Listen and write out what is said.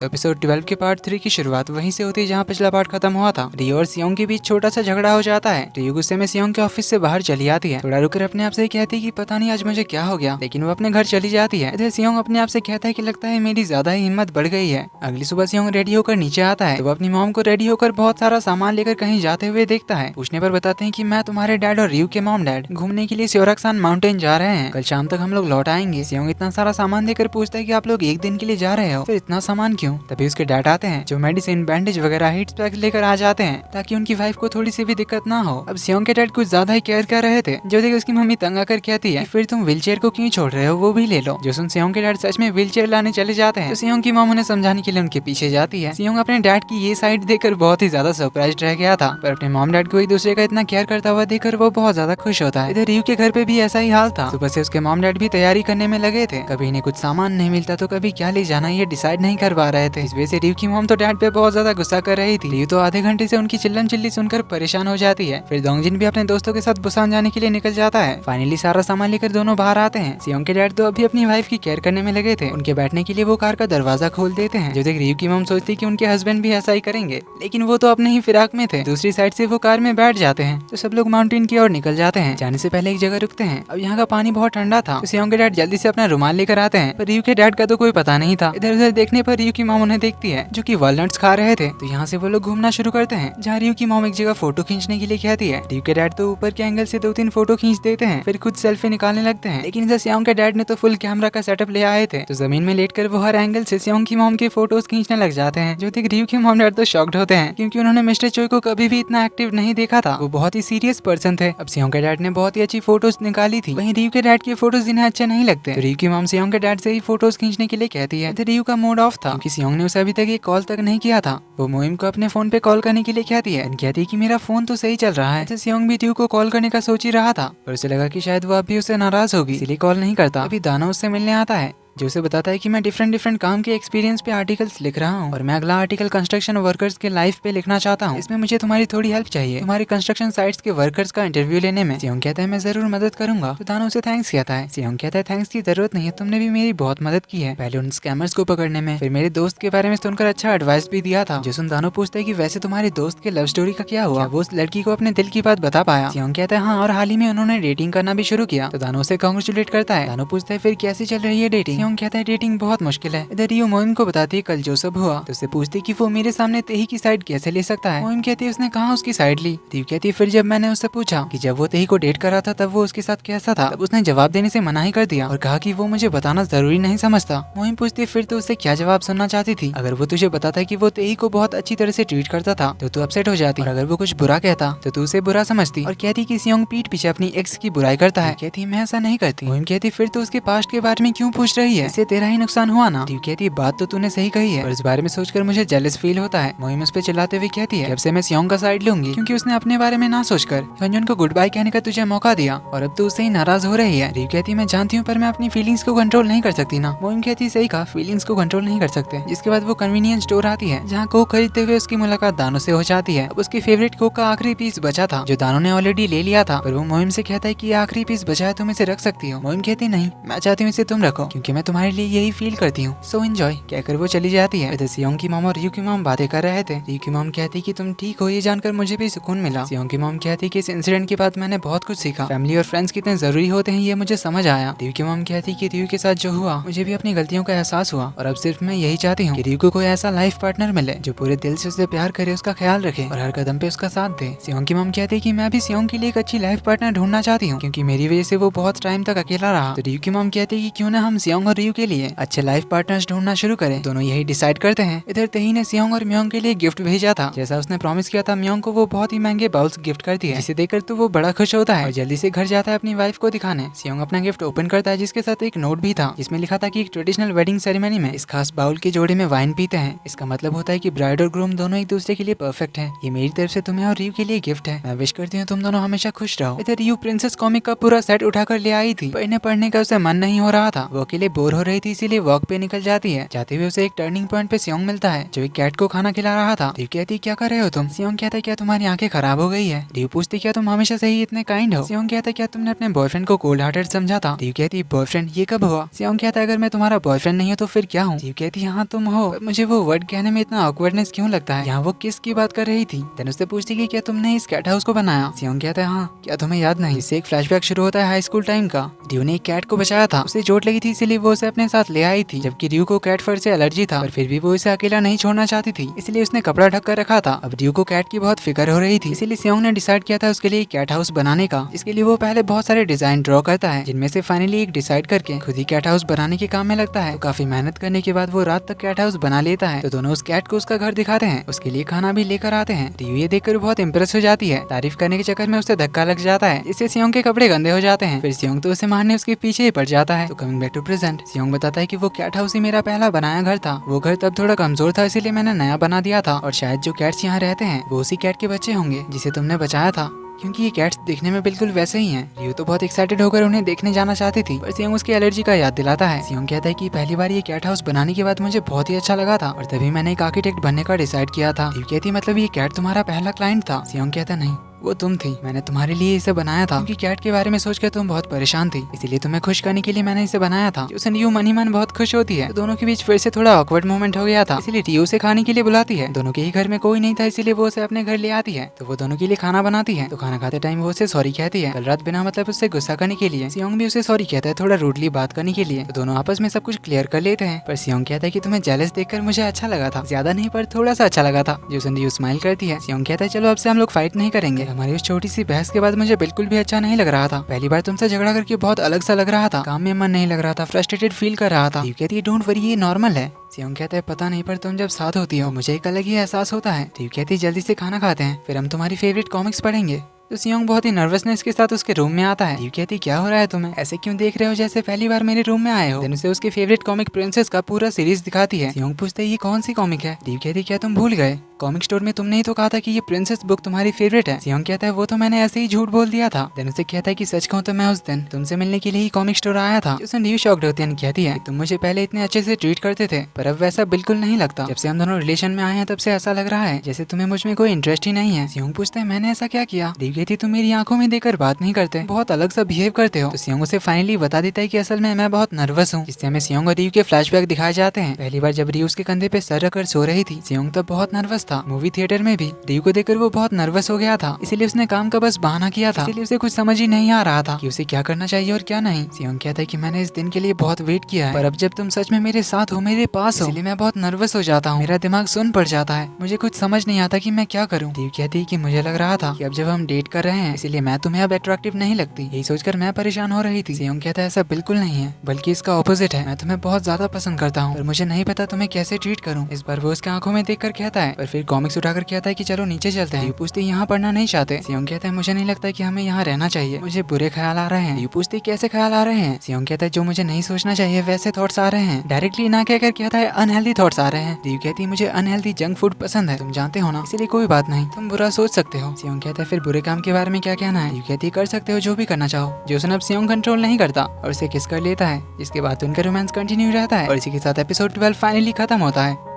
Episode 12 के part 3 की शुरुआत वहीं से होती है जहां पिछला पार्ट खत्म हुआ था। रियो और सियोंग के बीच छोटा सा झगड़ा हो जाता है। रियो गुस्से में सियोंग के ऑफिस से बाहर चली आती है। थोड़ा रुकर अपने आप से कहती है कि पता नहीं आज मुझे क्या हो गया, लेकिन वो अपने घर चली जाती है। इधर सियोंग अपने आप से कहता है कि लगता है मेरी ज्यादा ही हिम्मत बढ़ गई है। अगली सुबह सियोंग रेडी होकर नीचे आता है तो वो अपनी मॉम को रेडी होकर बहुत सारा सामान लेकर कहीं जाते हुए देखता है। पूछने पर बताते हैं कि मैं तुम्हारे डैड और रियो के मॉम डैड घूमने के लिए स्योरक्सान माउंटेन जा रहे हैं, कल शाम तक हम लोग लौट आएंगे। सियोंग इतना सारा सामान देकर पूछता है कि आप लोग एक दिन के लिए जा रहे हो, फिर इतना सामान क्यों? तभी उसके डैड आते हैं जो मेडिसिन, बैंडेज वगैरह, हीट पैक लेकर आ जाते हैं ताकि उनकी वाइफ को थोड़ी सी भी दिक्कत ना हो। अब सियोंग के डैड कुछ ज्यादा ही केयर कर रहे थे, जो देख उसकी मम्मी तंग आकर कहती है फिर तुम व्हीलचेयर को क्यों छोड़ रहे हो, वो भी ले लो। जो सुन सियोंग के डैड सच में व्हीलचेयर लाने चले जाते हैं तो सियोंग की मॉम उन्हें समझाने के लिए उनके पीछे जाती है। सियोंग अपने डैड की ये साइड देखकर बहुत ही ज्यादा सरप्राइज रह गया था, पर अपने मॉम डैड को एक दूसरे का इतना केयर करता हुआ देखकर वो बहुत ज्यादा खुश होता है। इधर रियो के घर पे भी ऐसा ही हाल था। सुबह से उसके मॉम डैड भी तैयारी करने में लगे थे, कभी इन्हें कुछ सामान नहीं मिलता तो कभी क्या ले जाना ये डिसाइड नहीं कर पा रहे थे। इस वजह से रियो की मॉम तो डैड पे बहुत ज्यादा गुस्सा कर रही थी। रियो तो आधे घंटे से उनकी चिल्लम चिल्ली सुनकर परेशान हो जाती है। फिर दोंगजिन भी अपने दोस्तों के साथ बुसान जाने के लिए निकल जाता है। फाइनली सारा सामान लेकर दोनों बाहर आते हैं। सियोंग के डैड तो अभी अपनी वाइफ की केयर करने में लगे थे। उनके बैठने के लिए वो कार का दरवाजा खोल देते हैं, जो देख रियो की मॉम सोचती कि उनके हस्बैंड भी ऐसा ही करेंगे, लेकिन वो तो अपने ही फिराक में थे। दूसरी साइड से वो कार में बैठ जाते हैं तो सब लोग माउंटेन की ओर निकल जाते हैं। जाने से पहले एक जगह रुकते हैं। अब यहाँ का पानी बहुत ठंडा था तो सियोंग के डैड जल्दी से अपना रुमाल लेकर आते हैं, पर रियो के डैड का तो कोई पता नहीं था। इधर उधर देखने पर रियो की मॉम उन्हें देखती है जो कि वॉलनट्स खा रहे थे। तो यहाँ से वो लोग घूमना शुरू करते हैं, जहाँ रियो की मॉम एक जगह फोटो खींचने के लिए कहती है। रियो के डैड तो ऊपर के एंगल से 2-3 फोटो खींच देते हैं, फिर खुद सेल्फी निकालने लगते हैं। लेकिन इधर सियोंग के डैड ने तो फुल कैमरा का सेटअप ले आए थे, तो जमीन में लेटकर वो हर एंगल से सियोंग की मॉम के फोटोज खींचने लग जाते हैं। जो देख रियो के मॉम डैड तो शॉक्ड होते हैं, क्योंकि उन्होंने मिस्टर चोई को कभी भी इतना एक्टिव नहीं देखा था। वो बहुत ही सीरियस पर्सन थे। अब सियोंग के डैड ने बहुत ही अच्छी फोटोज निकाली थी, वहीं रियो के डैड के फोटोज इन्हें अच्छे नहीं लगते। तो रियो की मॉम सियोंग के डैड से ही फोटोज खींचने के लिए कहती है। रियो का मूड ऑफ था क्योंकि सियोंग ने उसे अभी तक एक कॉल तक नहीं किया था। वो मोइम को अपने फोन पे कॉल करने के लिए कहती है, कहती है कि मेरा फोन तो सही चल रहा है। तो सियोंग भी रियो को कॉल करने का सोच ही रहा था, पर उसे लगा कि शायद वो अभी उससे नाराज होगी, इसलिए कॉल नहीं करता। अभी दानो उससे मिलने आता है, जो उसे बताता है कि मैं डिफरेंट काम के एक्सपीरियंस पे आर्टिकल्स लिख रहा हूँ और मैं अगला आर्टिकल कंस्ट्रक्शन वर्कर्स के लाइफ पे लिखना चाहता हूँ। इसमें मुझे तुम्हारी थोड़ी हेल्प चाहिए, तुम्हारी कंस्ट्रक्शन साइट्स के वर्कर्स का इंटरव्यू लेने में। सियोंग कहता है मैं जरूर मदद करूंगा। तो दानो उसे थैंक्स कहता है। सियोंग कहता है थैंक्स की जरूरत नहीं है, तुमने भी मेरी बहुत मदद की है, पहले उन स्कैमर्स को पकड़ने में, फिर मेरे दोस्त के बारे में सुनकर अच्छा एडवाइस भी दिया था। जो सुन दानो पूछता है कि वैसे तुम्हारे दोस्त के लव स्टोरी का क्या हुआ, वो उस लड़की को अपने दिल की बात बता पाया? सियोंग कहता है हाँ, और हाल ही में उन्होंने डेटिंग करना भी शुरू किया। तो दानो उसे कांग्रेचुलेट करता है। दानो पूछता है फिर कैसी चल रही है डेटिंग? सियोंग कहता है डेटिंग बहुत मुश्किल है। इधर रियो मोइम को बताती है कल जो सब हुआ, तो उससे पूछती है कि वो मेरे सामने तेही की साइड कैसे ले सकता है। मोइम कहती है उसने कहाँ उसकी साइड ली? रियो कहती है फिर जब मैंने उससे पूछा कि जब वो तेही को डेट कर रहा था तब वो उसके साथ कैसा था, तब उसने जवाब देने से मना ही कर दिया और कहा कि वो मुझे बताना जरूरी नहीं समझता। मोइम पूछती है फिर तो उससे क्या जवाब सुनना चाहती थी? अगर वो तुझे बताता कि वो तेही को बहुत अच्छी तरह से ट्रीट करता था तो तू अपसेट हो जाती, और अगर वो कुछ बुरा कहता तो तू उसे बुरा समझती और कहती कि सियोंग पीठ पीछे अपनी एक्स की बुराई करता है। कहती मैं ऐसा नहीं करती। मोइम कहती फिर तो उसके पास्ट के बारे में क्यों पूछ रही है, इससे तेरा ही नुकसान हुआ ना। रियो कहती बात तो तूने सही कही है, पर इस बारे में सोचकर मुझे जेलस फील होता है। मोइम उस पे चिल्लाते हुए कहती है अब से मैं सियोंग का साइड लूंगी, क्योंकि उसने अपने बारे में ना सोचकर योंजन को गुड बाय कहने का तुझे मौका दिया और अब तो उससे ही नाराज हो रही है। रियो कहती मैं जानती हूँ, पर मैं अपनी फीलिंग्स को कंट्रोल नहीं कर सकती ना। मोइम कहती सही कहा, फीलिंग्स को कंट्रोल नहीं कर सकते। जिसके बाद वो कन्वीनियंस स्टोर आती है, जहाँ कोक खरीदते हुए उसकी मुलाकात दानो से हो जाती है। अब उसकी फेवरेट कोक का आखिरी पीस बचा था, जो दानो ने ऑलरेडी ले लिया था, पर वो मोइम से कहता है कि आखिरी पीस बचा है, तुम इसे रख सकती हो। मोइम कहती नहीं, मैं चाहती हूँ इसे तुम रखो, क्योंकि मैं तुम्हारे लिए यही फील करती हूँ, सो एंजॉय कहकर वो चली जाती है। इधर सियोंग की मॉम और रियो की मॉम बातें कर रहे थे। रियो की मॉम कहती कि तुम ठीक हो, ये जानकर मुझे भी सुकून मिला। सियोंग की मॉम कहती कि इस इंसिडेंट के बाद मैंने बहुत कुछ सीखा, फैमिली और फ्रेंड्स कितने जरूरी होते हैं ये मुझे समझ आया। रियो की मॉम कहती कि रियो के साथ जो हुआ मुझे भी अपनी गलतियों का एहसास हुआ, और अब सिर्फ मैं यही चाहती हूँ कि रियो को कोई ऐसा लाइफ पार्टनर मिले जो पूरे दिल से उसे प्यार करे, उसका ख्याल रखे और हर कदम पे उसका साथ दे। सियोंग की मॉम कहती कि मैं भी सियोंग के लिए एक अच्छी लाइफ पार्टनर ढूंढना चाहती हूँ, क्योंकि मेरी वजह से वो बहुत टाइम तक अकेला रहा। तो रियो की मॉम कहती कि क्यों ना हम सियोंग और रियो के लिए अच्छे लाइफ पार्टनर्स ढूंढना शुरू करें। दोनों यही डिसाइड करते हैं। इधर तेही ने सियोंग और म्योंग के लिए गिफ्ट भेजा था, जैसा उसने प्रॉमिस किया था। म्योंग को वो बहुत ही महंगे बाउल्स गिफ्ट करती है, जिसे देखकर तो वो बड़ा खुश होता है और जल्दी से घर जाता है अपनी वाइफ को दिखाने। सियोंग अपना गिफ्ट ओपन करता है, जिसके साथ एक नोट भी था, जिसमें लिखा था कि एक ट्रेडिशनल वेडिंग सेरेमनी में इस खास बाउल के जोड़े में वाइन पीते हैं। इसका मतलब होता है कि ब्राइड और ग्रूम दोनों एक दूसरे के लिए परफेक्ट हैं। ये मेरी तरफ से तुम्हें और रियो के लिए गिफ्ट है। मैं विश करती हूँ तुम दोनों हमेशा खुश रहो। इधर रियो प्रिंसेस कॉमिक का पूरा सेट उठाकर ले आई थी, पर इन्हें पढ़ने का उसे मन नहीं हो रहा था। वो अकेले बोर हो रही थी इसीलिए वॉक पे निकल जाती है। जाते हुए उसे एक टर्निंग पॉइंट पे सियोंग मिलता है जो एक कैट को खाना खिला रहा था। रियू कहती क्या कर रहे हो तुम? सियोंग कहता है क्या तुम्हारी आंखें खराब हो गई है? रियू पूछती क्या तुम हमेशा से ही इतने काइंड हो? सियोंग कहता है क्या तुमने अपने बॉयफ्रेंड को कोल्ड हार्टेड समझा था? रियू कहती बॉयफ्रेंड ये कब हुआ? सियोंग कहता है अगर मैं तुम्हारा बॉयफ्रेंड नहीं हो तो फिर क्या हूँ? रियू कहती हाँ तुम हो, मुझे वो वर्ड कहने में इतना ऑकवर्डनेस क्यों लगता है? यहाँ वो किस की बात कर रही थी? देन उससे पूछती कि क्या तुमने इस कैट हाउस को बनाया? सियोंग कहता है हाँ, क्या तुम्हें याद नहीं? इससे एक फ्लैशबैक शुरू होता है हाई स्कूल टाइम का। रियू ने एक कैट को बचाया था, उसे चोट लगी थी इसीलिए वो उसे अपने साथ ले आई थी, जबकि रियू को कैट फर से एलर्जी था पर फिर भी वो इसे अकेला नहीं छोड़ना चाहती थी, इसलिए उसने कपड़ा ढक कर रखा था। अब रियू को कैट की बहुत फिक्र हो रही थी, इसीलिए सियोंग ने डिसाइड किया था उसके लिए कैट हाउस बनाने का। इसके लिए वो पहले बहुत सारे डिजाइन ड्रॉ करता है जिनमें से फाइनली एक डिसाइड करके खुद ही कैट हाउस बनाने के काम में लगता है। तो काफी मेहनत करने के बाद वो रात तक कैट हाउस बना लेता है। तो दोनों उस कैट को उसका घर दिखाते हैं, उसके लिए खाना भी लेकर आते हैं। रियू ये देखकर बहुत इंप्रेस हो जाती है। तारीफ करने के चक्कर में उसे धक्का लग जाता है, इससे सियोंग के कपड़े गंदे हो जाते हैं। फिर सियोंग तो उसे मारने उसके पीछे ही पड़ जाता है। तो कमिंग बैक टू प्रेजेंट, सियोंग बताता है कि वो कैट हाउस ही मेरा पहला बनाया घर था। वो घर तब थोड़ा कमजोर था इसीलिए मैंने नया बना दिया था, और शायद जो कैट्स यहाँ रहते हैं वो उसी कैट के बच्चे होंगे जिसे तुमने बचाया था, क्योंकि ये कैट्स दिखने में बिल्कुल वैसे ही हैं। रियू तो बहुत एक्साइटेड होकर उन्हें देखने जाना चाहती थी, पर सियोंग उसकी एलर्जी का याद दिलाता है। सियोंग कहता है कि पहली बार ये कैट हाउस बनाने के बाद मुझे बहुत ही अच्छा लगा था और तभी मैंने एक आर्किटेक्ट बनने का डिसाइड किया था। रियू कहती मतलब ये कैट तुम्हारा पहला क्लाइंट था? सियोंग कहता नहीं, वो तुम थी, मैंने तुम्हारे लिए इसे बनाया था क्योंकि कैट के बारे में सोचकर तुम बहुत परेशान थी, इसीलिए तुम्हें खुश करने के लिए मैंने इसे बनाया था। उसे रियू मन ही मन बहुत खुश होती है। तो दोनों के बीच फिर से थोड़ा ऑकवर्ड मोमेंट हो गया था, इसीलिए रियू उसे खाने के लिए बुलाती है। दोनों के ही घर में कोई नहीं था इसीलिए वो उसे अपने घर ले आती है। तो वो दोनों के लिए खाना बनाती है। तो खाना खाते टाइम वो उसे सॉरी कहती है कल रात बिना मतलब उससे गुस्सा करने के लिए। सियोंग भी उसे सॉरी कहता है थोड़ा रूडली बात करने के लिए। तो दोनों आपस में सब कुछ क्लियर कर लेते हैं, पर सियोंग कहता है कि तुम्हें जेलस देखकर मुझे अच्छा लगा था, ज्यादा नहीं पर थोड़ा सा अच्छा लगा था। जो रियू स्माइल करती है। सियोंग कहता है चलो अब से हम लोग फाइट नहीं करेंगे। हमारी उस छोटी सी बहस के बाद मुझे बिल्कुल भी अच्छा नहीं लग रहा था। पहली बार तुमसे झगड़ा करके बहुत अलग सा लग रहा था, काम में मन नहीं लग रहा था, फ्रस्ट्रेटेड फील कर रहा था। रियू कहती है डोंट वरी, ये नॉर्मल है। सियोंग कहता है पता नहीं पर तुम जब साथ होती हो मुझे एक अलग ही एहसास होता है। रियू कहती है जल्दी से खाना खाते हैं फिर हम तुम्हारी फेवरेट कॉमिक्स पढ़ेंगे। तो सियोंग बहुत ही नर्वसनेस के साथ उसके रूम में आता है। रियू कहती क्या हो रहा है तुम्हें, ऐसे क्यों देख रहे हो जैसे पहली बार मेरे रूम में आए हो। देन उसे उसके फेवरेट कॉमिक प्रिंसेस का पूरा सीरीज दिखाती है। सियोंग पूछते ये कौन सी कॉमिक है? रियू कहती क्या तुम भूल गए, कॉमिक स्टोर में तुमने ही तो कहा था कि ये प्रिंसेस बुक तुम्हारी फेवरेट है। सियोंग कहता है वो तो मैंने ऐसे ही झूठ बोल दिया था। देन उसे कहता है कि सच कहूं तो मैं उस दिन तुमसे मिलने के लिए ही कॉमिक स्टोर आया था। उसने रियू शॉक्ड होती है, कहती है तुम मुझे पहले इतने अच्छे से ट्रीट करते थे पर अब वैसा बिल्कुल नहीं लगता। जब से हम दोनों रिलेशन में आए हैं तब से ऐसा लग रहा है जैसे तुम्हें मुझ में कोई इंटरेस्ट ही नहीं है। सियोंग पूछते हैं मैंने ऐसा क्या किया? रियू कहती तुम मेरी आंखों में देखकर बात नहीं करते, बहुत अलग सा बिहेव करते हो। तो सियोंग उसे फाइनली बता देता है कि असल में मैं बहुत नर्वस हूँ। इससे हमें सियोंग और रियू के फ्लैशबैक दिखाए जाते हैं। पहली बार जब रियू उसके कंधे पे सर रखकर सो रही थी सियोंग तब बहुत नर्वस था। मूवी थिएटर में भी रियू को देखकर वो बहुत नर्वस हो गया था, इसीलिए उसने काम का बस बहाना किया था। इसीलिए उसे कुछ समझ ही नहीं आ रहा था कि उसे क्या करना चाहिए और क्या नहीं। सियोंग कहता है कि मैंने इस दिन के लिए बहुत वेट किया है पर अब जब तुम सच में मेरे साथ हो, मेरे पास हो, इसलिए मैं बहुत नर्वस हो जाता हूँ, मेरा दिमाग सुन पड़ जाता है, मुझे कुछ समझ नहीं आता कि मैं क्या करूँ। रियू कहती है कि मुझे लग रहा था कि अब जब हम डेट कर रहे हैं इसलिए मैं तुम्हें अब अट्रैक्टिव नहीं लगती, यही सोचकर मैं परेशान हो रही थी। सियोंग कहता है ऐसा बिल्कुल नहीं है, बल्कि इसका ऑपोजिट है, मैं तुम्हें बहुत ज्यादा पसंद करता हूँ पर मुझे नहीं पता तुम्हें कैसे ट्रीट करूँ। इस बार वो उसके आंखों में देखकर कहता है, पर फिर कॉमिक्स उठाकर कहता है कि चलो नीचे चलते हैं। रियू पूछती यहाँ पढ़ना नहीं चाहते? सियोंग कहता है मुझे नहीं लगता कि हमें यहाँ रहना चाहिए, मुझे बुरे ख्याल आ रहे हैं। रियू पूछती कैसे ख्याल आ रहे हैं? सियोंग कहता है जो मुझे नहीं सोचना चाहिए वैसे थॉट्स आ रहे हैं, डायरेक्टली ना कहकर कहता है अनहेल्दी थॉट्स आ रहे हैं। रियू कहती है मुझे अनहेल्दी जंक फूड पसंद है, तुम जानते हो ना, इसलिए कोई बात नहीं, तुम बुरा सोच सकते हो। सियोंग कहता है फिर बुरे काम के बारे में क्या कहना है? रियू कहती है कर सकते हो जो भी करना चाहो। जोसन अब सियोंग कंट्रोल नहीं करता और उसे किस कर लेता है, जिसके बाद उनका रोमांस कंटिन्यू रहता है और इसी के साथ एपिसोड 12 फाइनली खत्म होता है।